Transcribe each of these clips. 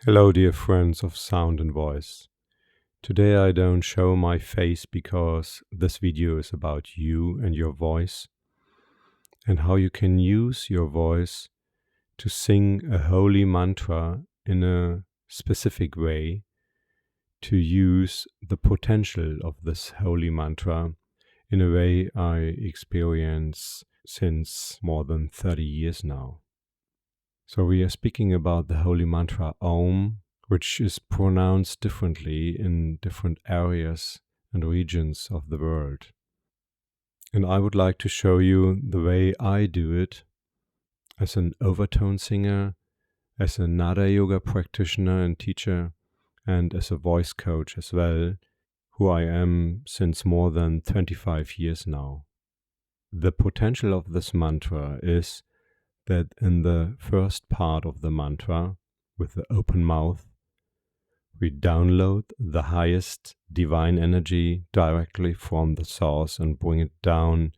Hello dear friends of sound and voice. Today I don't show my face because this video is about you and your voice and how you can use your voice to sing a holy mantra in a specific way, to use the potential of this holy mantra in a way I experience since more than 30 years now. So we are speaking about the holy mantra AOUM, which is pronounced differently in different areas and regions of the world. And I would like to show you the way I do it as an overtone singer, as a Nada yoga practitioner and teacher, and as a voice coach as well, who I am since more than 25 years now. The potential of this mantra is that in the first part of the mantra, with the open mouth, we download the highest divine energy directly from the source and bring it down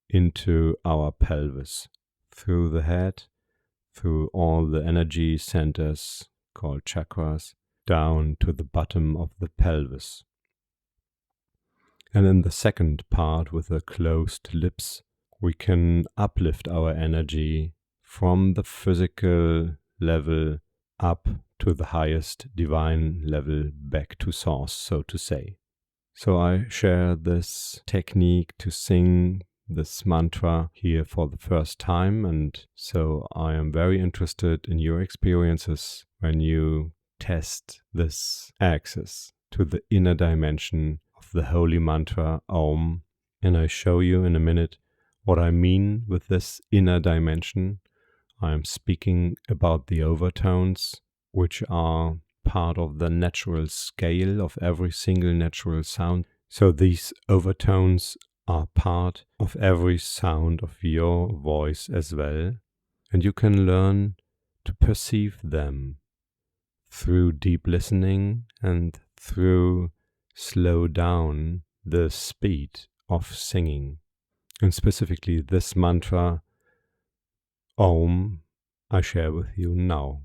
into our pelvis, through the head, through all the energy centers called chakras, down to the bottom of the pelvis. And in the second part, with the closed lips, we can uplift our energy from the physical level up to the highest divine level, back to source, so to say. So I share this technique to sing this mantra here for the first time, and so I am very interested in your experiences when you test this access to the inner dimension of the holy mantra AOUM, and I show you in a minute what I mean with this inner dimension. I am speaking about the overtones, which are part of the natural scale of every single natural sound. So these overtones are part of every sound of your voice as well, and you can learn to perceive them through deep listening and through slow down the speed of singing. And specifically this mantra AOUM I share with you now.